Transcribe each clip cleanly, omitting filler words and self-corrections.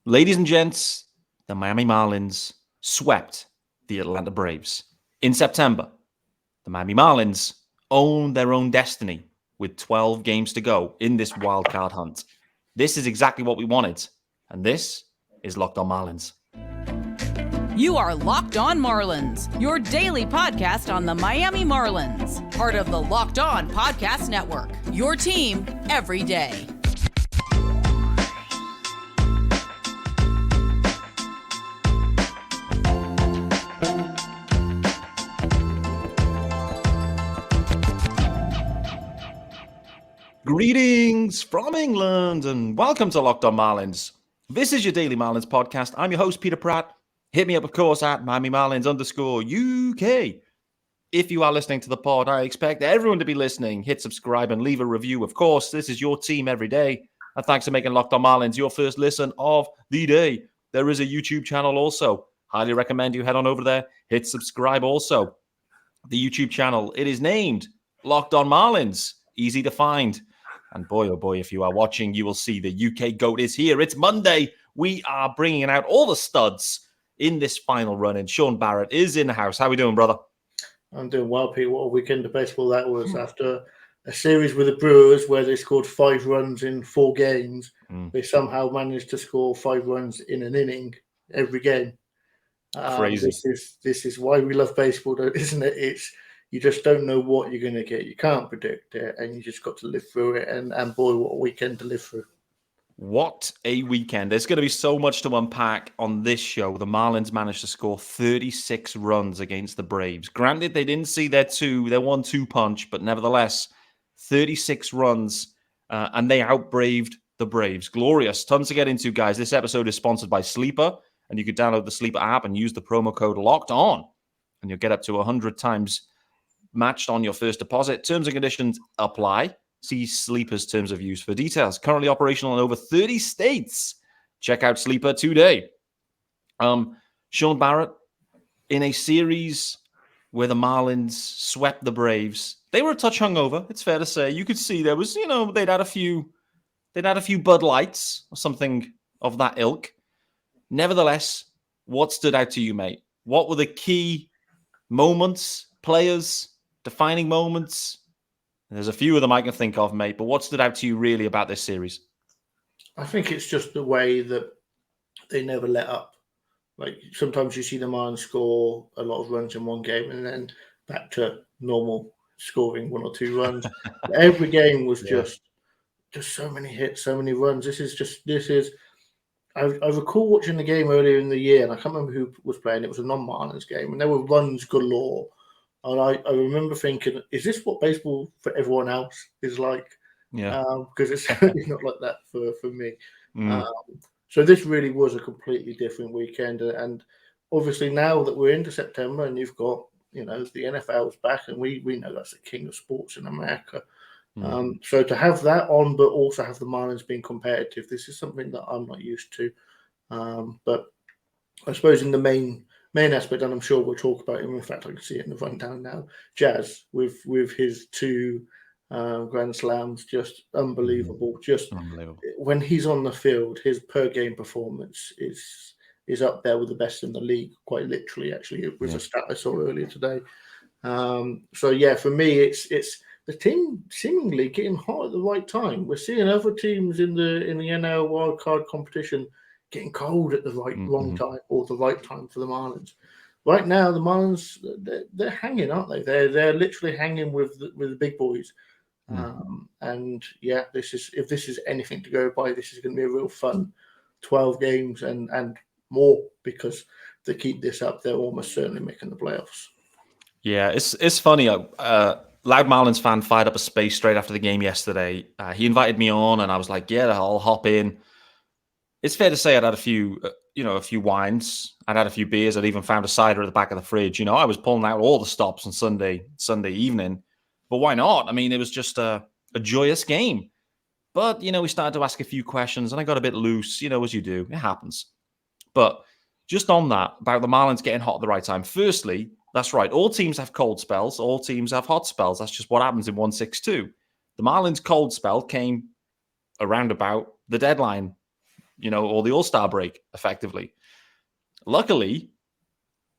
Ladies and gents, the Miami Marlins swept the Atlanta Braves. In September, the Miami Marlins own their own destiny with 12 games to go in this wild card hunt. This is exactly what we wanted, and this is Locked On Marlins. You are Locked On Marlins, your daily podcast on the Miami Marlins, part of the Locked On Podcast Network, your team every day. Greetings from England and welcome to Locked On Marlins. This is your daily Marlins podcast. I'm your host, Peter Pratt. Hit me up, of course, at Miami Marlins _UK. If you are listening to the pod, I expect everyone to be listening. Hit subscribe and leave a review. Of course, this is your team every day. And thanks for making Locked On Marlins your first listen of the day. There is a YouTube channel also. Highly recommend you head on over there. Hit subscribe also. The YouTube channel, it is named Locked On Marlins. Easy to find. And boy, oh boy, if you are watching, you will see the UK GOAT is here. It's Monday. We are bringing out all the studs in this final run. And Sean Barrett is in the house. How are we doing, brother? I'm doing well, Pete. What a weekend of baseball that was after a series with the Brewers where they scored 5 runs in 4 games. They somehow managed to score 5 runs in an inning every game. Crazy. This is why we love baseball, isn't it? You just don't know what you're going to get. You can't predict it, and you just got to live through it. And boy, what a weekend to live through. What a weekend. There's going to be so much to unpack on this show. The Marlins managed to score 36 runs against the Braves. Granted, they didn't see their 1-2 punch, but nevertheless, 36 runs, and they outbraved the Braves. Glorious. Tons to get into, guys. This episode is sponsored by Sleeper, and you can download the Sleeper app and use the promo code Locked On, and you'll get up to 100 times matched on your first deposit. Terms and conditions apply. See Sleeper's terms of use for details. Currently operational in over 30 states. Check out Sleeper today. Sean Barrett, in a series where the Marlins swept the Braves, they were a touch hungover. It's fair to say. You could see there was, they'd had a few Bud Lights or something of that ilk. Nevertheless, what stood out to you, mate? What were the key moments, players, defining moments? There's a few of them I can think of, mate, but what stood out to you really about this series? I think it's just the way that they never let up. Like sometimes you see the Marlins score a lot of runs in one game and then back to normal scoring 1 or 2 runs. Every game was just so many hits, so many runs. I recall watching the game earlier in the year, and I can't remember who was playing. It was a non-Marlins game, and there were runs galore. And I remember thinking, is this what baseball for everyone else is like? Yeah. Because it's certainly not like that for me. So this really was a completely different weekend. And obviously now that we're into September and you've got, the NFL's back, and we know that's the king of sports in America. So to have that on, but also have the Marlins being competitive, this is something that I'm not used to. But I suppose in the main aspect, and I'm sure we'll talk about him. In fact, I can see it in the rundown now. Jazz with his 2 grand slams, just unbelievable. Just unbelievable. When he's on the field, his per game performance is up there with the best in the league. Quite literally, actually, it was a stat I saw earlier today. So yeah, for me, it's the team seemingly getting hot at the right time. We're seeing other teams in the NL wildcard competition getting cold at the wrong time, or the right time for the Marlins. Right now, the Marlins, they're hanging, aren't they? They're literally hanging with the big boys. And yeah, if this is anything to go by, this is going to be a real fun 12 games and more, because they keep this up, they're almost certainly making the playoffs. Yeah, it's funny. Loud Marlins fan fired up a space straight after the game yesterday. He invited me on, and I was like, yeah, I'll hop in. It's fair to say I'd had a few wines. I'd had a few beers. I'd even found a cider at the back of the fridge. I was pulling out all the stops on Sunday evening. But why not? I mean, it was just a joyous game. But, we started to ask a few questions, and I got a bit loose, as you do. It happens. But just on that, about the Marlins getting hot at the right time. Firstly, that's right. All teams have cold spells. All teams have hot spells. That's just what happens in 162. The Marlins' cold spell came around about the deadline or the All-Star break, effectively. Luckily,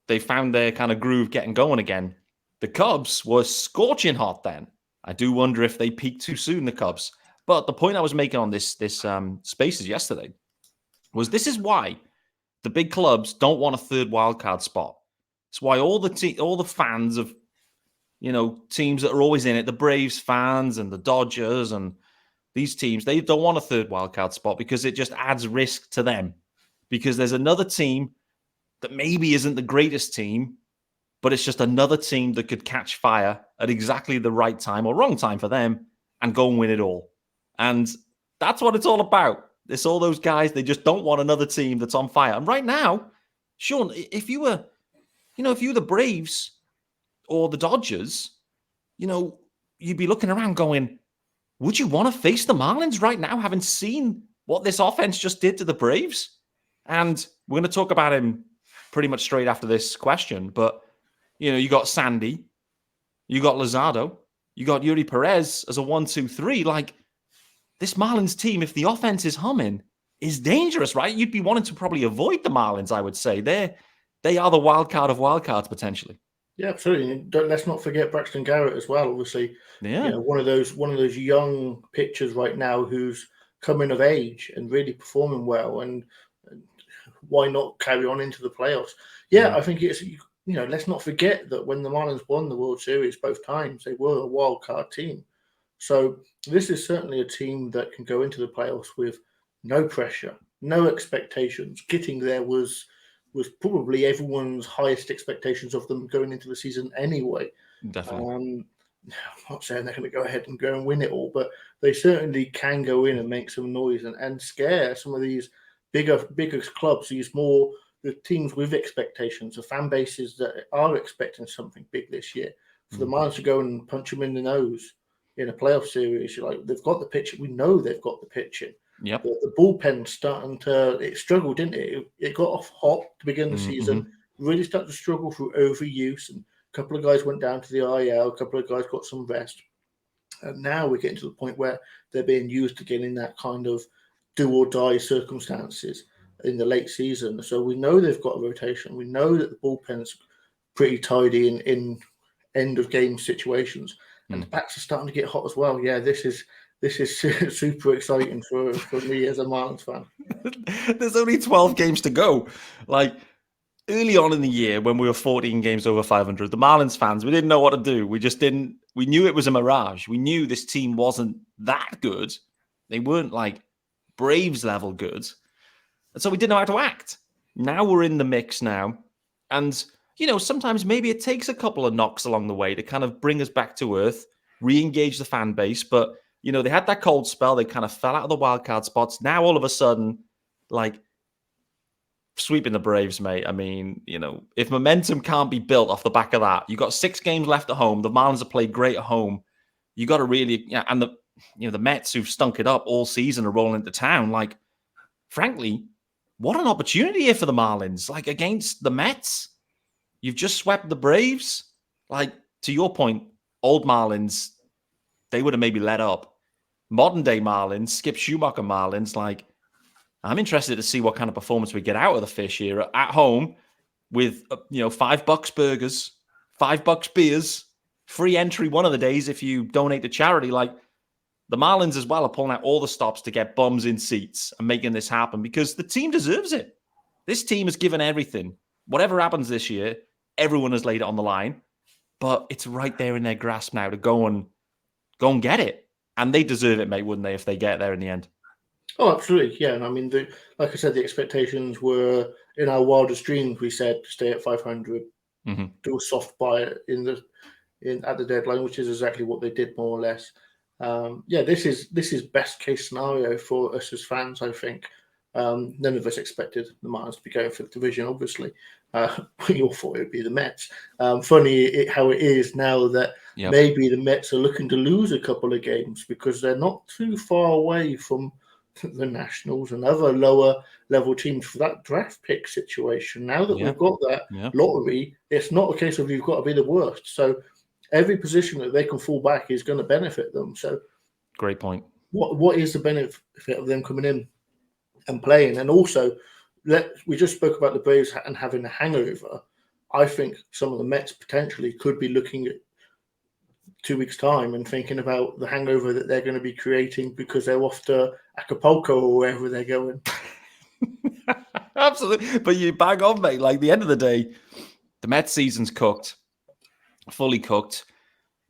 they found their kind of groove getting going again. The Cubs were scorching hot then. I do wonder if they peaked too soon, the Cubs. But the point I was making on this Spaces yesterday was this is why the big clubs don't want a third wildcard spot. It's why all the fans of, teams that are always in it, the Braves fans and the Dodgers and these teams, they don't want a third wildcard spot because it just adds risk to them. Because there's another team that maybe isn't the greatest team, but it's just another team that could catch fire at exactly the right time or wrong time for them and go and win it all. And that's what it's all about. It's all those guys, they just don't want another team that's on fire. And right now, Sean, if you were the Braves or the Dodgers, you'd be looking around going, would you want to face the Marlins right now, having seen what this offense just did to the Braves? And we're going to talk about him pretty much straight after this question. But, you got Sandy, you got Luzardo, you got Yuri Perez as a 1-2-3. Like, this Marlins team, if the offense is humming, is dangerous, right? You'd be wanting to probably avoid the Marlins, I would say. They are the wild card of wild cards, potentially. Yeah, absolutely. Let's not forget Braxton Garrett as well. Obviously, yeah, one of those young pitchers right now who's coming of age and really performing well. And why not carry on into the playoffs? Yeah, I think it's let's not forget that when the Marlins won the World Series both times, they were a wild card team. So this is certainly a team that can go into the playoffs with no pressure, no expectations. Getting there was probably everyone's highest expectations of them going into the season anyway. Definitely. I'm not saying they're going to go ahead and go and win it all, but they certainly can go in and make some noise and scare some of these bigger clubs, the teams with expectations, the fan bases that are expecting something big this year. For the Marlins to go and punch them in the nose in a playoff series, they've got the pitching. We know they've got the pitching. Yep. The bullpen's starting it struggled, didn't it? It got off hot to begin the season, really started to struggle through overuse, and a couple of guys went down to the IL, a couple of guys got some rest. And now we're getting to the point where they're being used again in that kind of do or die circumstances in the late season. So we know they've got a rotation. We know that the bullpen's pretty tidy in end of game situations. And the bats are starting to get hot as well. Yeah, this is super exciting for me as a Marlins fan. There's only 12 games to go. Like, early on in the year when we were 14 games over 500, the Marlins fans, we didn't know what to do. We knew it was a mirage. We knew this team wasn't that good. They weren't like Braves level good. And so we didn't know how to act. Now we're in the mix now. And, sometimes maybe it takes a couple of knocks along the way to kind of bring us back to earth, re-engage the fan base. But, they had that cold spell. They kind of fell out of the wild card spots. Now, all of a sudden, like, sweeping the Braves, mate. I mean, if momentum can't be built off the back of that, you got 6 games left at home. The Marlins have played great at home. You got to really, and the Mets who've stunk it up all season are rolling into town. Like, frankly, what an opportunity here for the Marlins. Like, against the Mets, you've just swept the Braves. Like, to your point, old Marlins, they would have maybe let up. Modern day Marlins, Skip Schumacher Marlins, like, I'm interested to see what kind of performance we get out of the fish here at home with, $5 burgers, $5 beers, free entry one of the days if you donate to charity. Like, the Marlins as well are pulling out all the stops to get bums in seats and making this happen because the team deserves it. This team has given everything. Whatever happens this year, everyone has laid it on the line, but it's right there in their grasp now to go and get it. And they deserve it, mate, wouldn't they, if they get there in the end? Oh, absolutely. Yeah. And I mean, like I said, the expectations were in our wildest dreams. We said stay at 500, do a soft buy at the deadline, which is exactly what they did, more or less. This is best case scenario for us as fans, I think. None of us expected the Marlins to be going for the division, obviously. We all thought it would be the Mets. Funny how it is now that maybe the Mets are looking to lose a couple of games because they're not too far away from the Nationals and other lower level teams for that draft pick situation. Now that we've got that lottery, it's not a case of you've got to be the worst. So every position that they can fall back is going to benefit them. So great point. What is the benefit of them coming in? and playing. And also, we just spoke about the Braves and having a hangover. I think some of the Mets potentially could be looking at 2 weeks' time and thinking about the hangover that they're going to be creating because they're off to Acapulco or wherever they're going. Absolutely. But you bang on, mate. Like, the end of the day, the Mets season's cooked, fully cooked,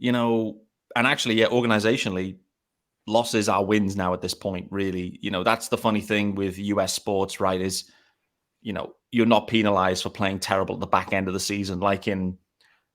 and actually, organizationally, losses are wins now at this point, really. That's the funny thing with US sports, right, is, you're not penalized for playing terrible at the back end of the season, like in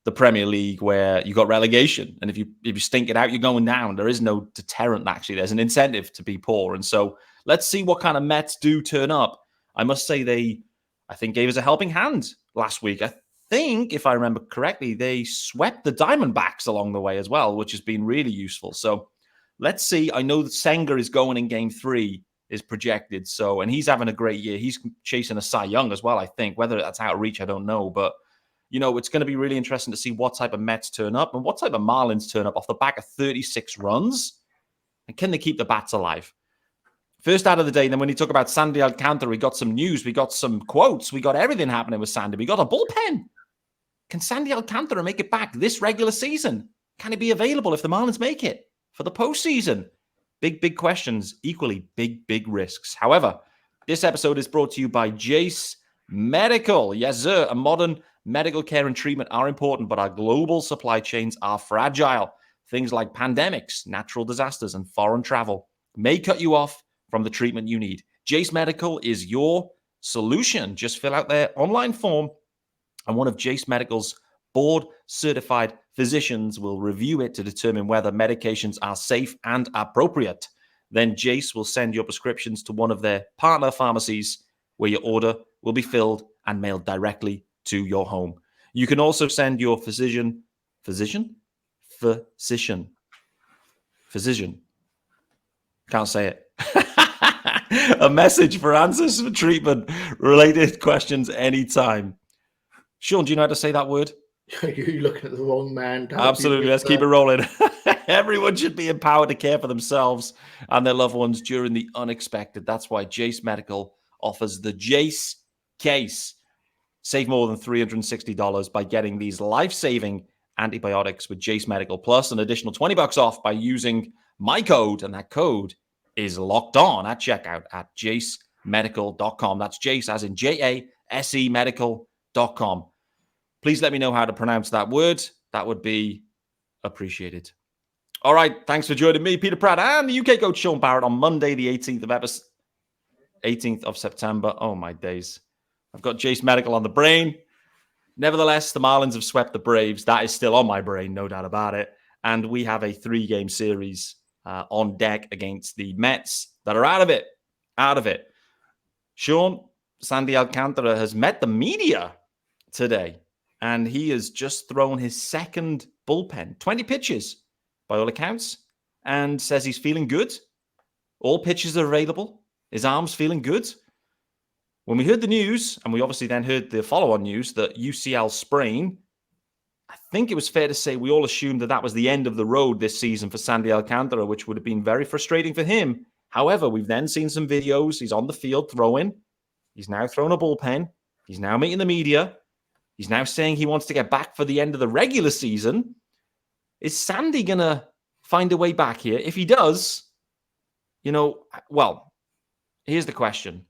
the Premier League where you got relegation. And if you stink it out, you're going down. There is no deterrent, actually. There's an incentive to be poor. And so let's see what kind of Mets do turn up. I must say I think, gave us a helping hand last week. I think, if I remember correctly, they swept the Diamondbacks along the way as well, which has been really useful. So let's see. I know that Senga is going in Game 3, is projected. So, and he's having a great year. He's chasing a Cy Young as well, I think. Whether that's out of reach, I don't know. But, it's going to be really interesting to see what type of Mets turn up and what type of Marlins turn up off the back of 36 runs. And can they keep the bats alive? First out of the day, then when you talk about Sandy Alcantara, we got some news, we got some quotes, we got everything happening with Sandy. We got a bullpen. Can Sandy Alcantara make it back this regular season? Can he be available if the Marlins make it for the postseason? Big questions, equally big risks. However, this episode is brought to you by Jase Medical. Yes, sir. A modern medical care and treatment are important, but our global supply chains are fragile. Things like pandemics, natural disasters, and foreign travel may cut you off from the treatment you need. Jase Medical is your solution. Just fill out their online form, and one of Jase Medical's board-certified physicians will review it to determine whether medications are safe and appropriate. Then Jase will send your prescriptions to one of their partner pharmacies, where your order will be filled and mailed directly to your home. You can also send your physician, can't say it, a message for answers for treatment-related questions anytime. Sean, do you know how to say that word? You're looking at the wrong man. Absolutely. Let's keep it rolling. Everyone should be empowered to care for themselves and their loved ones during the unexpected. That's why Jase Medical offers the Jase case. Save more than $360 by getting these life-saving antibiotics with Jase Medical, plus an additional $20 off by using my code, and that code is locked on at checkout at jasemedical.com. That's Jase as in Jase medical.com. Please let me know how to pronounce that word. That would be appreciated. All right. Thanks for joining me, Peter Pratt, and the UK coach Sean Barrett on Monday, the 18th of September. Oh, my days. I've got Jase Medical on the brain. Nevertheless, the Marlins have swept the Braves. That is still on my brain, no doubt about it. And we have a 3-game series on deck against the Mets that are out of it. Sean, Sandy Alcantara has met the media today, and he has just thrown his second bullpen, 20 pitches by all accounts, and says he's feeling good. All pitches are available. His arm's feeling good. When we heard the news, and we obviously then heard the follow-on news that UCL sprain, I think it was fair to say we all assumed that was the end of the road this season for Sandy Alcantara, which would have been very frustrating for him. However, we've then seen some videos. He's on the field throwing. He's now thrown a bullpen. He's now meeting the media. He's now saying he wants to get back for the end of the regular season. Is Sandy going to find a way back here? If he does, well, here's the question.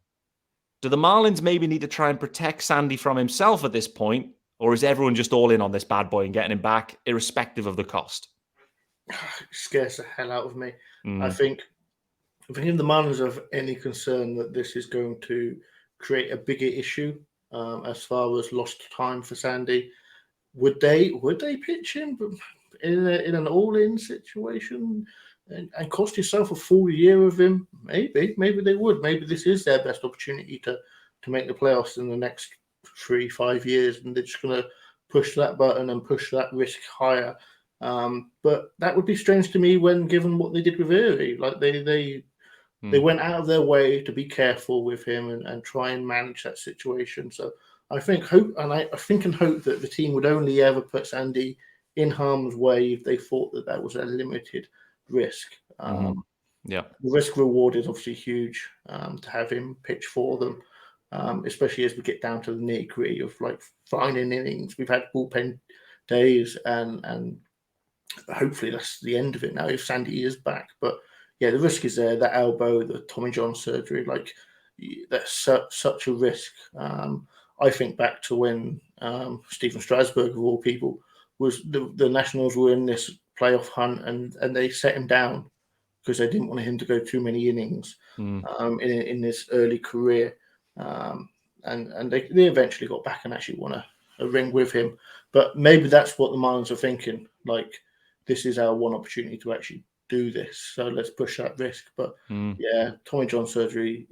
Do the Marlins maybe need to try and protect Sandy from himself at this point? Or is everyone just all in on this bad boy and getting him back, irrespective of the cost? It scares the hell out of me. I think if the Marlins have any concern that this is going to create a bigger issue as far as lost time for Sandy, would they pitch him in an all-in situation and cost yourself a full year of him? Maybe they would. Maybe this is their best opportunity to make the playoffs in the next 3-5 years, and they're just going to push that button and push that risk higher. But that would be strange to me when given what they did with Erie. Like they went out of their way to be careful with him and try and manage that situation. So I think I think and hope that the team would only ever put Sandy in harm's way if they thought that was a limited risk. Yeah. The risk reward is obviously huge to have him pitch for them, especially as we get down to the nitty-gritty of like finding innings. We've had bullpen days, and hopefully that's the end of it now if Sandy is back. But yeah, the risk is there. That elbow, the Tommy John surgery, like that's such a risk. I think back to when Stephen Strasburg, of all people, was the Nationals were in this playoff hunt, and they set him down because they didn't want him to go too many innings in his early career. And they eventually got back and actually won a ring with him. But maybe that's what the Marlins are thinking. Like, this is our one opportunity to actually do this. So let's push that risk. But yeah, Tommy John surgery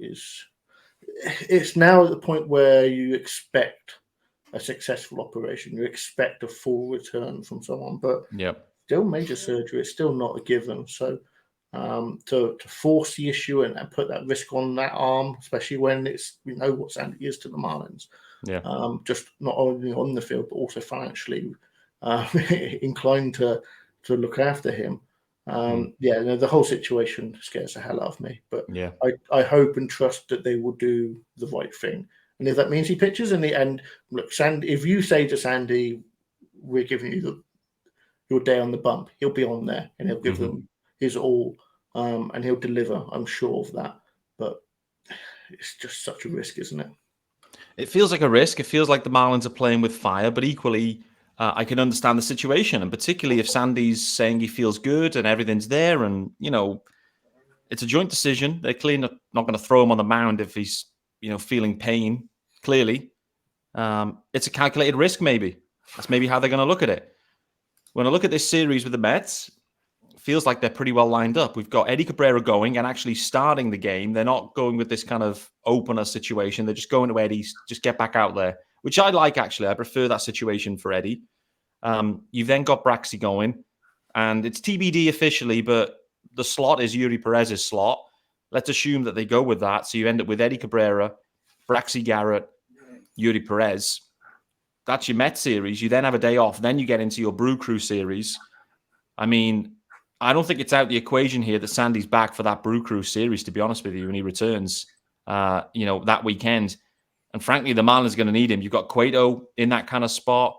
it's now at the point where you expect a successful operation. You expect a full return from someone. But still major surgery. It's still not a given. So to force the issue and put that risk on that arm, especially when we know what Sandy is to the Marlins. Just not only on the field, but also financially inclined to look after him. The whole situation scares the hell out of me. But I hope and trust that they will do the right thing. And if that means he pitches and look, Sandy, if you say to Sandy, we're giving you your day on the bump, he'll be on there and he'll give them his all, and he'll deliver. I'm sure of that. But it's just such a risk, isn't it? It feels like a risk. It feels like the Marlins are playing with fire, but equally, I can understand the situation, and particularly if Sandy's saying he feels good and everything's there, and it's a joint decision. They're clearly not going to throw him on the mound if he's feeling pain. Clearly, it's a calculated risk. Maybe that's maybe how they're going to look at it. When I look at this series with the Mets, it feels like they're pretty well lined up. We've got Eddie Cabrera going and actually starting the game. They're not going with this kind of opener situation. They're just going to Eddie, just get back out there, which I like, actually. I prefer that situation for Eddie. You've then got Braxy going, and it's TBD officially, but the slot is Yuri Perez's slot. Let's assume that they go with that. So you end up with Eddie Cabrera, Braxy Garrett, Yuri Perez. That's your Mets series. You then have a day off. Then you get into your Brew Crew series. I mean, I don't think it's out the equation here that Sandy's back for that Brew Crew series, to be honest with you, when he returns, that weekend. And frankly, the Marlins are going to need him. You've got Cueto in that kind of spot.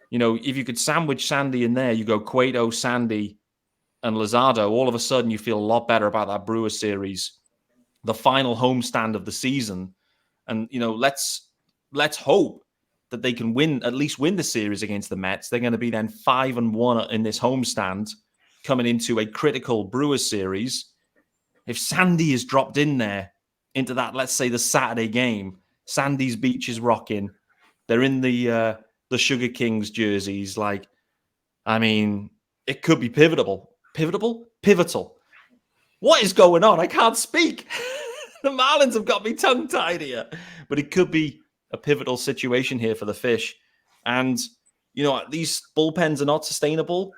If you could sandwich Sandy in there, you go Cueto, Sandy, and Luzardo. All of a sudden, you feel a lot better about that Brewers series, the final homestand of the season. And, let's hope that they can at least win the series against the Mets. They're going to be then 5-1 in this homestand coming into a critical Brewers series. If Sandy is dropped in there into that, let's say the Saturday game, Sandy's beach is rocking. They're in the Sugar Kings jerseys. It could be pivotal. Pivotal. What is going on? I can't speak. The Marlins have got me tongue-tied here. But it could be a pivotal situation here for the Fish. And, these bullpens are not sustainable.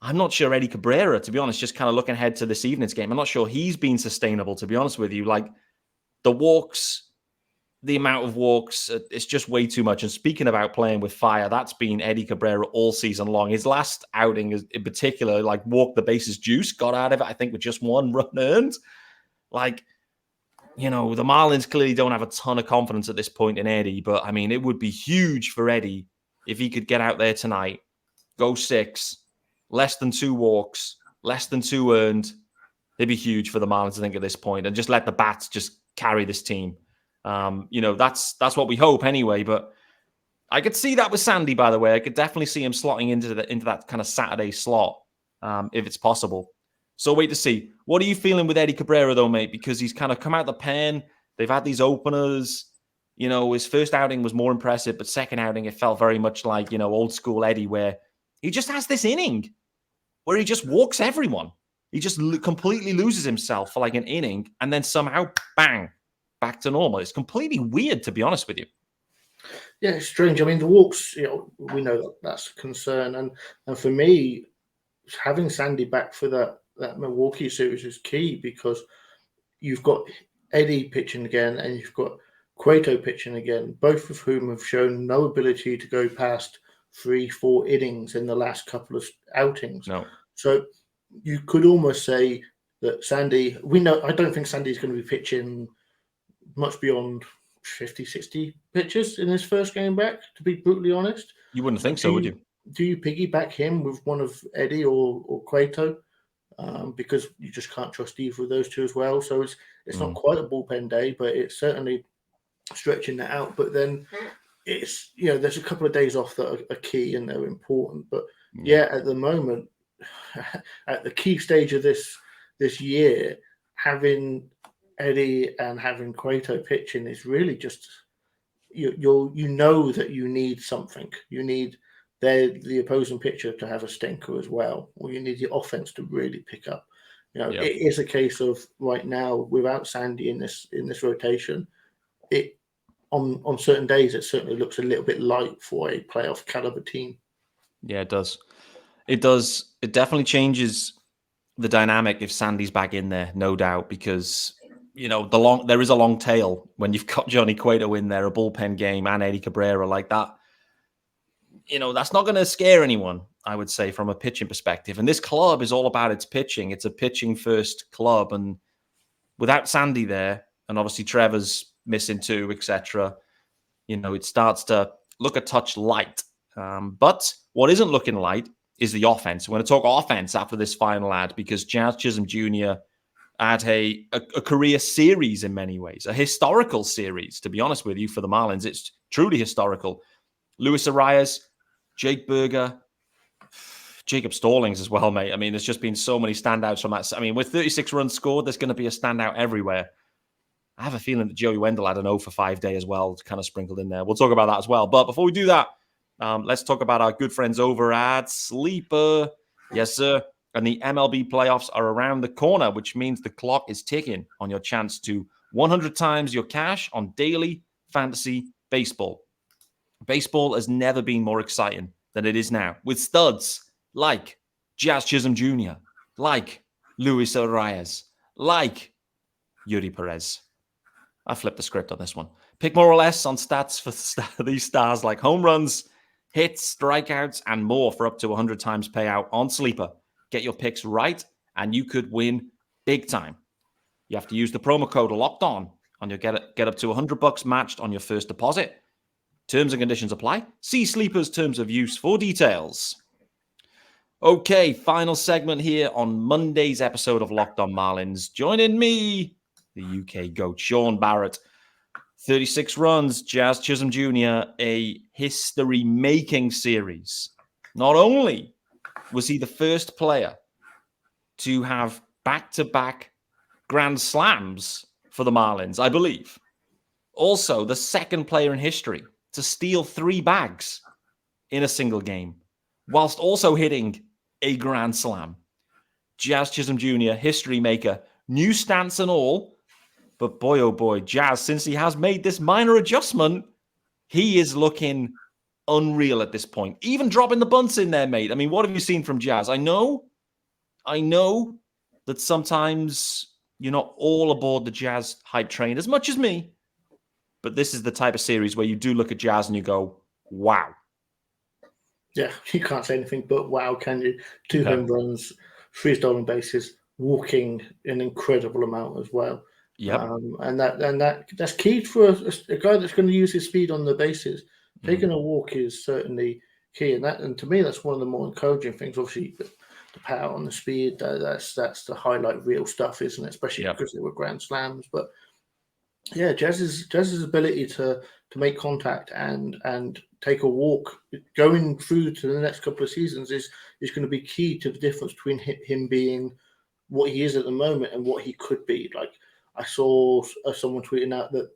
I'm not sure Eddie Cabrera, to be honest, just kind of looking ahead to this evening's game, I'm not sure he's been sustainable, to be honest with you. Like, the walks, the amount of walks, it's just way too much. And speaking about playing with fire, that's been Eddie Cabrera all season long. His last outing in particular, walked the bases juice, got out of it, I think, with just one run earned. The Marlins clearly don't have a ton of confidence at this point in Eddie, but it would be huge for Eddie if he could get out there tonight, go 6, less than 2 walks, less than 2 earned. It'd be huge for the Marlins, I think, at this point, and just let the bats just carry this team. That's what we hope anyway. But I could see that with Sandy, by the way. I could definitely see him slotting into that kind of Saturday slot if it's possible. So wait to see. What are you feeling with Eddie Cabrera, though, mate? Because he's kind of come out the pen. They've had these openers. His first outing was more impressive, but second outing, it felt very much like, old school Eddie, where he just has this inning where he just walks everyone. He just completely loses himself for an inning, and then somehow, bang, back to normal. It's completely weird, to be honest with you. Yeah, it's strange. The walks, we know that's a concern. And for me, having Sandy back for that Milwaukee series is key, because you've got Eddie pitching again and you've got Cueto pitching again, both of whom have shown no ability to go past 3-4 innings in the last couple of outings. No. So you could almost say that Sandy, we know, I don't think Sandy's going to be pitching much beyond 50, 60 pitches in his first game back, to be brutally honest. You wouldn't think so, would you? Do you piggyback him with one of Eddie or Cueto? Because you just can't trust either of those two as well. So it's not quite a bullpen day, but it's certainly stretching that out. But then it's, there's a couple of days off that are key and they're important. But at the moment, at the key stage of this year, having Eddie and having Cueto pitching is really just that you need something. You need the opposing pitcher to have a stinker as well, or you need the offense to really pick up. It is a case of right now without Sandy in this rotation, it on certain days it certainly looks a little bit light for a playoff caliber team. Yeah, it does. It does. It definitely changes the dynamic if Sandy's back in there, no doubt, because there is a long tail when you've got Johnny Cueto in there, a bullpen game, and Eddie Cabrera like that. That's not going to scare anyone, I would say, from a pitching perspective. And this club is all about its pitching. It's a pitching-first club. And without Sandy there, and obviously Trevor's missing too, etc., it starts to look a touch light. But what isn't looking light is the offense. We're going to talk offense after this final ad because Jazz Chizzholm Jr. had a career series in many ways, a historical series, to be honest with you, for the Marlins. It's truly historical. Luis Arias, Jake Berger, Jacob Stallings as well, mate. I mean, there's just been so many standouts from that. I mean, with 36 runs scored, there's going to be a standout everywhere. I have a feeling that Joey Wendell had an 0 for 5 day as well, kind of sprinkled in there. We'll talk about that as well. But before we do that, let's talk about our good friends over at Sleeper. Yes, sir. And the MLB playoffs are around the corner, which means the clock is ticking on your chance to 100 times your cash on daily fantasy baseball. Baseball has never been more exciting than it is now, with studs like Jazz Chizzholm Jr., like Luis Arias, like Yuri Perez. I flipped the script on this one. Pick more or less on stats for these stars like home runs, hits, strikeouts, and more for up to 100 times payout on Sleeper. Get your picks right, and you could win big time. You have to use the promo code LOCKEDON on your get up to $100 matched on your first deposit. Terms and conditions apply. See Sleeper's terms of use for details. Okay, final segment here on Monday's episode of Locked On Marlins. Joining me, the UK GOAT, Sean Barrett. 36 runs, Jazz Chizzholm Jr., a history-making series. Not only was he the first player to have back-to-back grand slams for the Marlins, I believe. Also, the second player in history to steal 3 bags in a single game, whilst also hitting a grand slam. Jazz Chizzholm Jr., history maker, new stance and all. But boy, oh boy, Jazz, since he has made this minor adjustment, he is looking unreal at this point. Even dropping the bunts in there, mate. I mean, what have you seen from Jazz? I know that sometimes you're not all aboard the Jazz hype train as much as me. But this is the type of series where you do look at Jazz and you go, wow. Yeah, you can't say anything but wow, can you? 2 home runs, 3 stolen bases, walking an incredible amount as well. Yep. And that's key for a guy that's going to use his speed on the bases. Taking a walk is certainly key, and to me, that's one of the more encouraging things. Obviously, the power and the speed, that's the highlight reel stuff, isn't it? Especially because they were grand slams. But yeah, Jazz's ability to make contact and take a walk going through to the next couple of seasons is going to be key to the difference between him being what he is at the moment and what he could be. Like I saw someone tweeting out that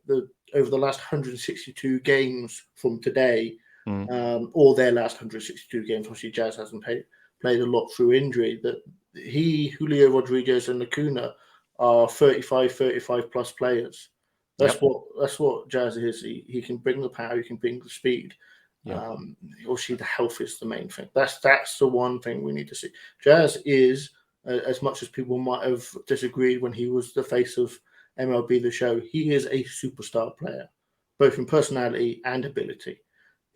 over the last 162 games from today, or their last 162 games, obviously Jazz hasn't played a lot through injury, that Julio Rodriguez and Acuna are 35 plus players. That's what Jazz is. He can bring the power, he can bring the speed. Yeah. Obviously, the health is the main thing. That's the one thing we need to see. Jazz is, as much as people might have disagreed when he was the face of MLB The Show, he is a superstar player, both in personality and ability.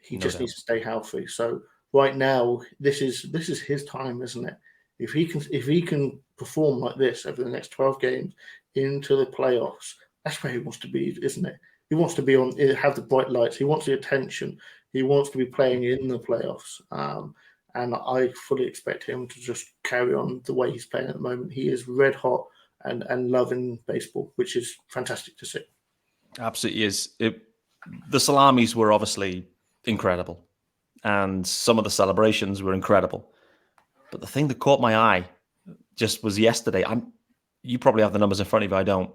He just needs to stay healthy. So right now, this is his time, isn't it? If he can perform like this over the next 12 games into the playoffs, that's where he wants to be, isn't it? He wants to be have the bright lights. He wants the attention. He wants to be playing in the playoffs. And I fully expect him to just carry on the way he's playing at the moment. He is red hot and loving baseball, which is fantastic to see. Absolutely is. The salamis were obviously incredible, and some of the celebrations were incredible. But the thing that caught my eye just was yesterday. You probably have the numbers in front of you. I don't.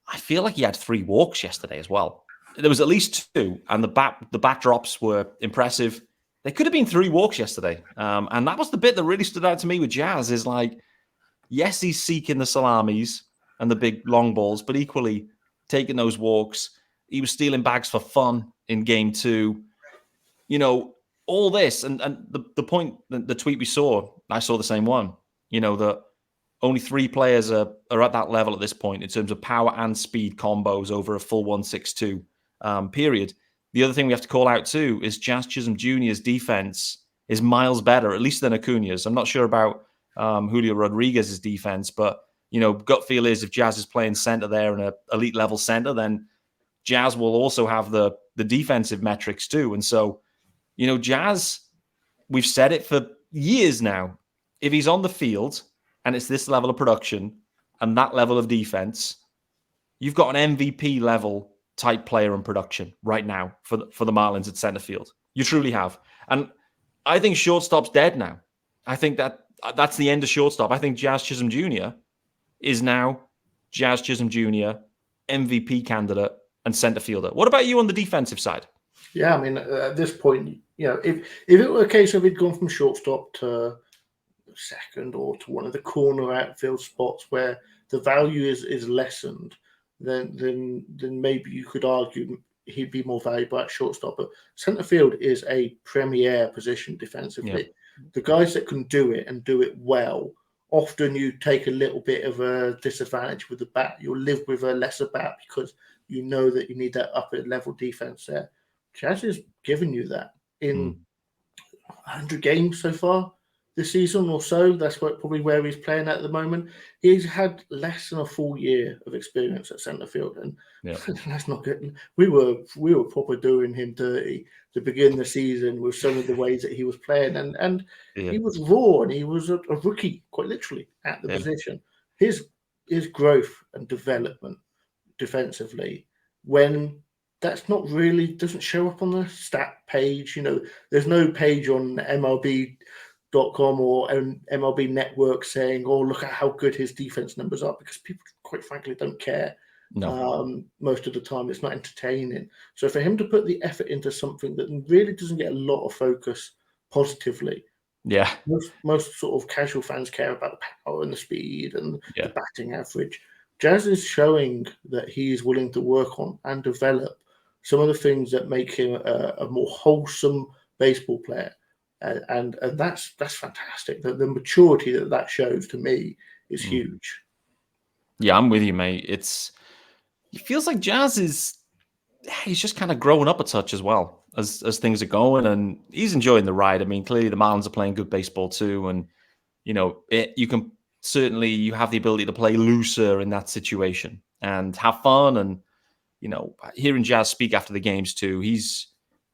I feel like he had 3 walks yesterday as well. There was at least 2, and the backdrops were impressive. There could have been 3 walks yesterday, and that was the bit that really stood out to me with Jazz. Is like, yes, he's seeking the salamis and the big long balls, but equally taking those walks. He was stealing bags for fun in game 2. You know, all this, and the point, the tweet we saw, I saw the same one. You know, that only 3 players are at that level at this point in terms of power and speed combos over a full 1-6-2 period. The other thing we have to call out too is Jazz Chizzholm Jr.'s defense is miles better, at least than Acuna's. I'm not sure about Julio Rodriguez's defense, but you know, gut feel is if Jazz is playing center there and an elite level center, then Jazz will also have the defensive metrics too. And so, you know, Jazz, we've said it for years now. If he's on the field and it's this level of production and that level of defense, you've got an MVP level type player and production right now for the Marlins at center field. You truly have. And I think shortstop's dead now. I think that's the end of shortstop. I think Jazz Chizzholm Jr. is now Jazz Chizzholm Jr., MVP candidate and center fielder. What about you on the defensive side? Yeah, I mean, at this point, you know, if it were a case of he'd gone from shortstop to second or to one of the corner outfield spots where the value is lessened, then maybe you could argue he'd be more valuable at shortstop. But center field is a premier position defensively. Yeah. The guys that can do it and do it well, often you take a little bit of a disadvantage with the bat. You'll live with a lesser bat because you know that you need that upper level defense there. Jazz is giving you that in 100 games so far this season or so. That's probably where he's playing at the moment. He's had less than a full year of experience at center field, and that's not good. We were probably doing him dirty to begin the season with some of the ways that he was playing, and he was raw and he was a rookie, quite literally, at the position. His growth and development defensively, when that's not really doesn't show up on the stat page. You know, there's no page on MLB.com or MLB Network saying, "Oh, look at how good his defense numbers are," because people, quite frankly, don't care. No. Most of the time, it's not entertaining. So for him to put the effort into something that really doesn't get a lot of focus positively, most sort of casual fans care about the power and the speed and the batting average. Jazz is showing that he is willing to work on and develop some of the things that make him a more wholesome baseball player. And that's fantastic. The maturity that shows to me is huge. Yeah, I'm with you, mate. It feels like Jazz he's just kind of growing up a touch as well as things are going, and he's enjoying the ride. I mean, clearly the Marlins are playing good baseball too, and you know, you have the ability to play looser in that situation and have fun. And you know, hearing Jazz speak after the games too, he's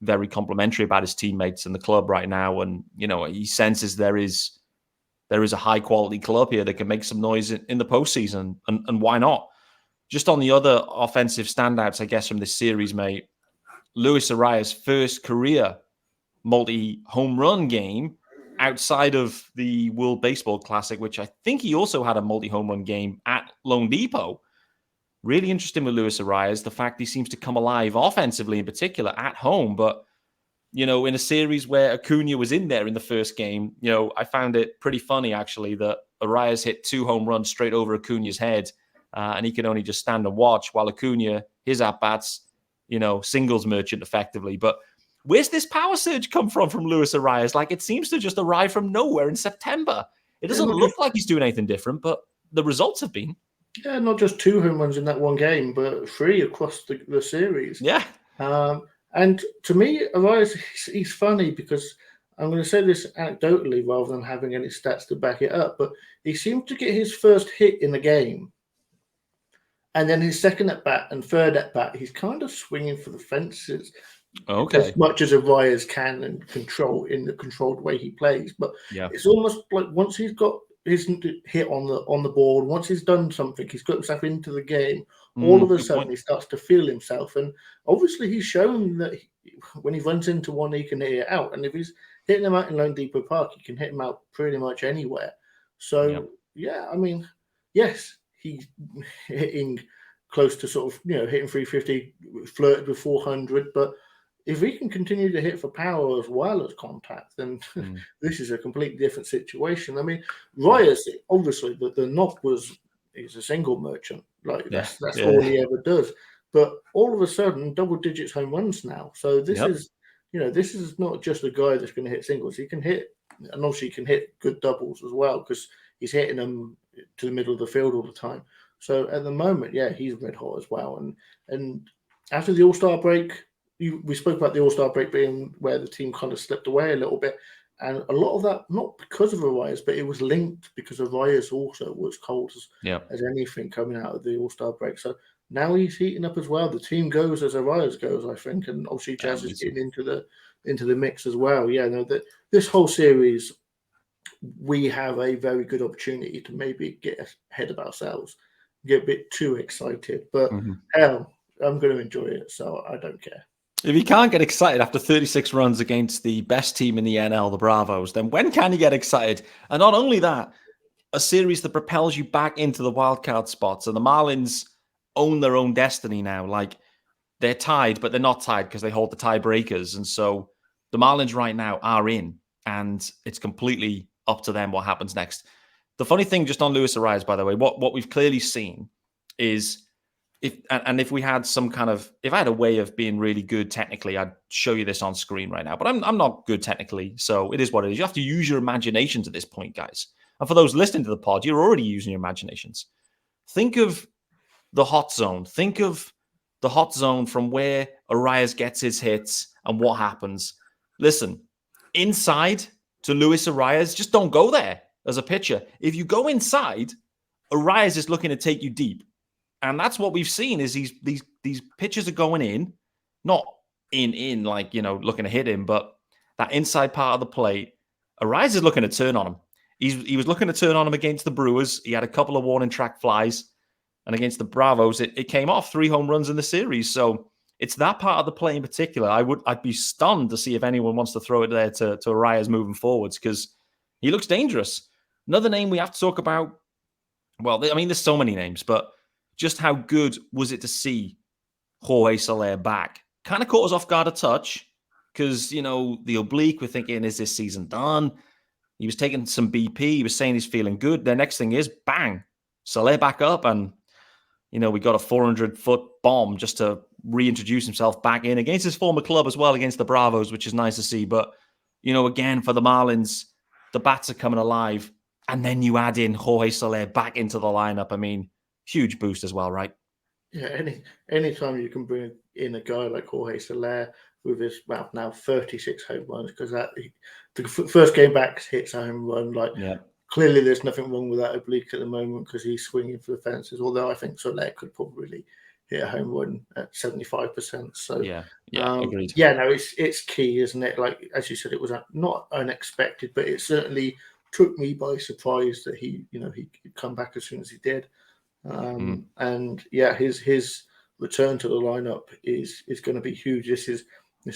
very complimentary about his teammates and the club right now. And, you know, he senses there is a high quality club here that can make some noise in the postseason. And why not? Just on the other offensive standouts, I guess, from this series, mate, Luis Arias' first career multi-home run game outside of the World Baseball Classic, which I think he also had a multi-home run game at Lone Depot. Really interesting with Luis Arias, the fact he seems to come alive offensively in particular at home. But, you know, in a series where Acuna was in there in the first game, you know, I found it pretty funny, actually, that Arias hit 2 home runs straight over Acuna's head, and he could only just stand and watch while Acuna, his at-bats, you know, singles merchant effectively. But where's this power surge come from Luis Arias? Like, it seems to just arrive from nowhere in September. It doesn't look like he's doing anything different, but the results have been. Yeah, not just 2 home runs in that one game, but 3 across the series. Yeah. And to me, Arias, he's funny because I'm going to say this anecdotally rather than having any stats to back it up, but he seemed to get his first hit in the game. And then his second at bat and third at bat, he's kind of swinging for the fences as much as Arias can and control in the controlled way he plays. But it's almost like once he's got his hit on the board, once he's done something, he's got himself into the game. All of a sudden, he starts to feel himself, and obviously, he's shown that when he runs into one, he can hit it out. And if he's hitting him out in Lone Depot Park, he can hit him out pretty much anywhere. So, I mean, yes, he's hitting close to sort of, hitting 350, flirted with 400. But if he can continue to hit for power as well as contact, then this is a completely different situation. I mean, Arias, obviously, the knock he's a single merchant. Like that's all he ever does. But all of a sudden, double digits home runs now. So this is, this is not just a guy that's going to hit singles. He can hit, and also he can hit good doubles as well because he's hitting them to the middle of the field all the time. So at the moment, he's red hot as well. And after the All-Star break, we spoke about the All-Star break being where the team kind of slipped away a little bit. And a lot of that, not because of Arias, but it was linked because Arias also was cold as anything coming out of the All-Star break. So now he's heating up as well. The team goes as Arias goes, I think. And obviously Jazz is getting into the mix as well. This whole series, we have a very good opportunity to maybe get ahead of ourselves, get a bit too excited. But hell, I'm going to enjoy it, so I don't care. If you can't get excited after 36 runs against the best team in the NL, the Bravos, then when can you get excited? And not only that, a series that propels you back into the wildcard spots. And the Marlins own their own destiny now. Like, they're tied, but they're not tied because they hold the tiebreakers. And so the Marlins right now are in, and it's completely up to them what happens next. The funny thing just on Luis Arias, by the way, what we've clearly seen is if we had if I had a way of being really good technically, I'd show you this on screen right now. But I'm not good technically, so it is what it is. You have to use your imaginations at this point, guys. And for those listening to the pod, you're already using your imaginations. Think of the hot zone. Think of the hot zone from where Arias gets his hits and what happens. Listen, inside to Luis Arias, just don't go there as a pitcher. If you go inside, Arias is looking to take you deep. And that's what we've seen is these pitches are going in, not in like, looking to hit him, but that inside part of the plate, Arias is looking to turn on him. He was looking to turn on him against the Brewers. He had a couple of warning track flies. And against the Bravos, it came off 3 home runs in the series. So it's that part of the play in particular. I'd be stunned to see if anyone wants to throw it there to Arias moving forwards because he looks dangerous. Another name we have to talk about, well, I mean, there's so many names, but just how good was it to see Jorge Soler back? Kind of caught us off guard a touch because, the oblique, we're thinking, is this season done? He was taking some BP. He was saying he's feeling good. The next thing is, bang, Soler back up. And, we got a 400-foot bomb just to reintroduce himself back in against his former club as well, against the Bravos, which is nice to see. But, again, for the Marlins, the bats are coming alive. And then you add in Jorge Soler back into the lineup. I mean, huge boost as well, right? Yeah, anytime you can bring in a guy like Jorge Soler with his now 36 home runs, because the first game back hits a home run. Clearly there's nothing wrong with that oblique at the moment because he's swinging for the fences. Although I think Soler could probably hit a home run at 75%. So agreed. Yeah, no, it's key, isn't it? Like as you said, it was not unexpected, but it certainly took me by surprise that he could come back as soon as he did. And his return to the lineup is going to be huge. This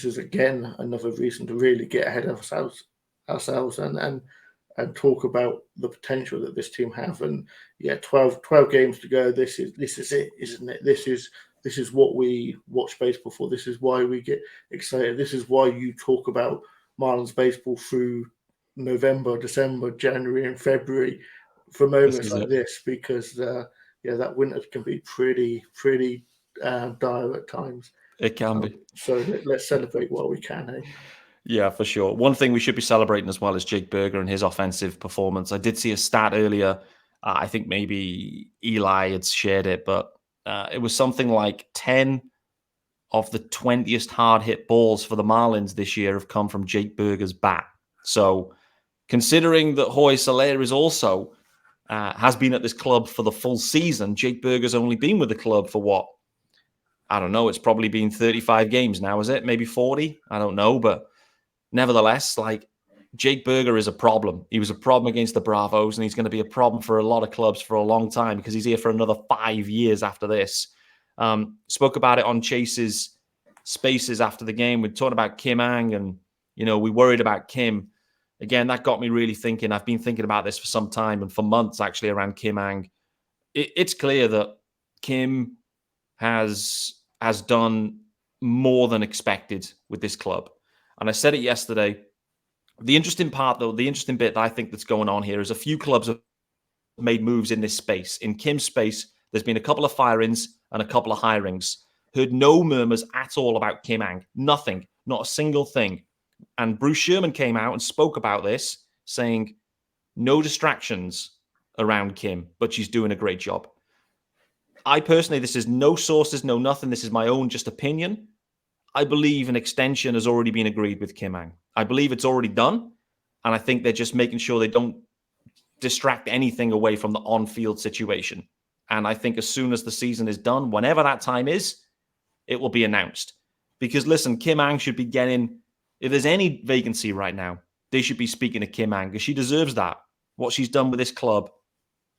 is again another reason to really get ahead of ourselves and talk about the potential that this team have. And 12 games to go. This is it, isn't it? This is what we watch baseball for. This is why we get excited. This is why you talk about Marlins baseball through November, December, January, and February for moments like this, because that winter can be pretty dire at times. It can be. So let's celebrate while we can, eh? Yeah, for sure. One thing we should be celebrating as well is Jake Berger and his offensive performance. I did see a stat earlier. I think maybe Eli had shared it, but it was something like 10 of the 20th hard hit balls for the Marlins this year have come from Jake Berger's bat. So considering that Jorge Soler is also has been at this club for the full season, Jake Berger's only been with the club for what? I don't know. It's probably been 35 games now, is it? Maybe 40? I don't know. But nevertheless, like, Jake Berger is a problem. He was a problem against the Bravos, and he's going to be a problem for a lot of clubs for a long time because he's here for another 5 years after this. Spoke about it on Chase's Spaces after the game. We're talking about Kim Ang, and, we worried about Kim. Again, that got me really thinking. I've been thinking about this for some time and for months, actually, around Kim Ang. It's clear that Kim has done more than expected with this club. And I said it yesterday. The interesting part, though, the interesting bit that I think that's going on here is a few clubs have made moves in this space. In Kim's space, there's been a couple of firings and a couple of hirings. Heard no murmurs at all about Kim Ang. Nothing. Not a single thing. And Bruce Sherman came out and spoke about this, saying no distractions around Kim, but she's doing a great job. I personally, this is no sources, no nothing. This is my own just opinion. I believe an extension has already been agreed with Kim Ang. I believe it's already done. And I think they're just making sure they don't distract anything away from the on-field situation. And I think as soon as the season is done, whenever that time is, it will be announced. Because listen, Kim Ang should be getting, if there's any vacancy right now, they should be speaking to Kim Ang because she deserves that. What she's done with this club,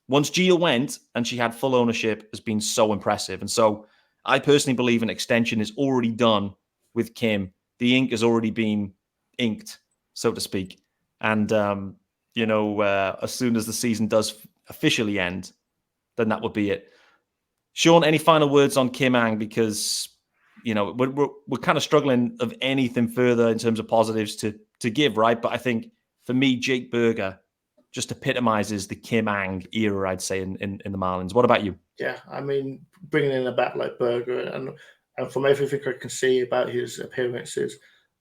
once Gia went and she had full ownership, has been so impressive. And so I personally believe an extension is already done with Kim. The ink has already been inked, so to speak. And, as soon as the season does officially end, then that would be it. Sean, any final words on Kim Ang? Because, we're kind of struggling of anything further in terms of positives to give, right? But I think for me, Jake Berger just epitomizes the Kim Ang era, I'd say, in the Marlins. What about you? Yeah, I mean, bringing in a bat like Berger, and from everything I can see about his appearances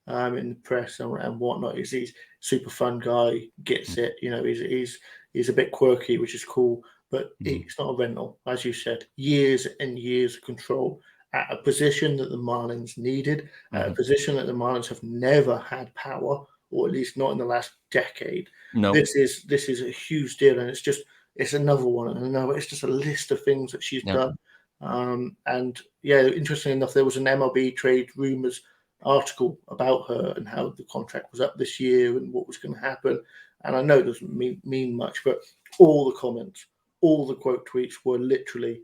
in the press and whatnot, he's a super fun guy, gets it. He's a bit quirky, which is cool, but it's not a rental, as you said. Years and years of control at a position that the Marlins needed, at a position that the Marlins have never had power, or at least not in the last decade. No. This is a huge deal, and it's another one. And it's just a list of things that she's done. And yeah, interestingly enough, there was an MLB trade rumors article about her and how the contract was up this year and what was going to happen. And I know it doesn't mean much, but all the comments, all the quote tweets were literally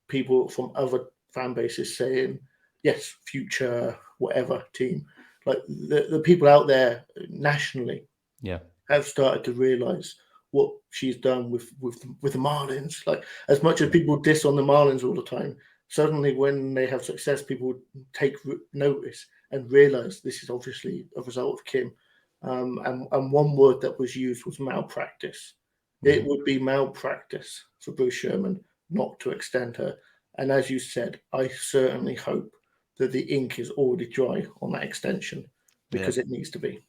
people from other fan bases saying, yes, future whatever team. Like the people out there nationally have started to realize what she's done with the Marlins. Like, as much as people diss on the Marlins all the time, suddenly when they have success, people take notice and realize this is obviously a result of Kim. And one word that was used was malpractice. It would be malpractice for Bruce Sherman not to extend her. And as you said, I certainly hope that the ink is already dry on that extension, because it needs to be.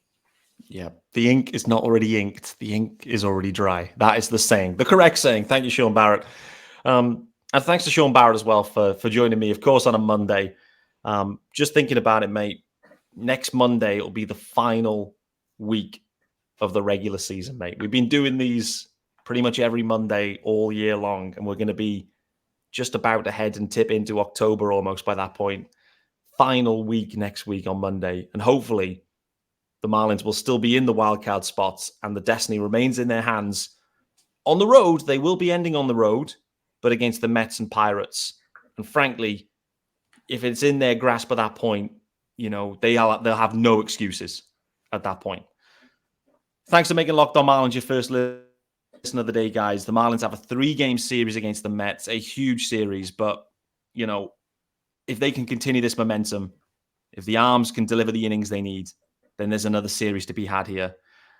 Yeah, the ink is not already inked. The ink is already dry. That is the saying, the correct saying. Thank you, Sean Barrett. And thanks to Sean Barrett as well for joining me, of course, on a Monday. Just thinking about it, mate, next Monday, it'll be the final week of the regular season, mate. We've been doing these pretty much every Monday all year long, and we're going to be just about to head and tip into October almost by that point. Final week next week on Monday, and hopefully the Marlins will still be in the wildcard spots and the destiny remains in their hands. On the road, they will be ending on the road, but against the Mets and Pirates. And frankly, if it's in their grasp at that point, they'll have no excuses at that point. Thanks for making Locked On Marlins your first listen of the day, guys. The Marlins have a 3-game series against the Mets, a huge series, but, if they can continue this momentum, if the arms can deliver the innings they need, then there's another series to be had here.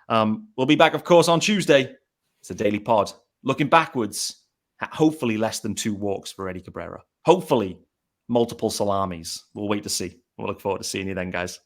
We'll be back, of course, on Tuesday. It's a daily pod. Looking backwards, hopefully less than 2 walks for Eddie Cabrera. Hopefully multiple salamis. We'll wait to see. We'll look forward to seeing you then, guys.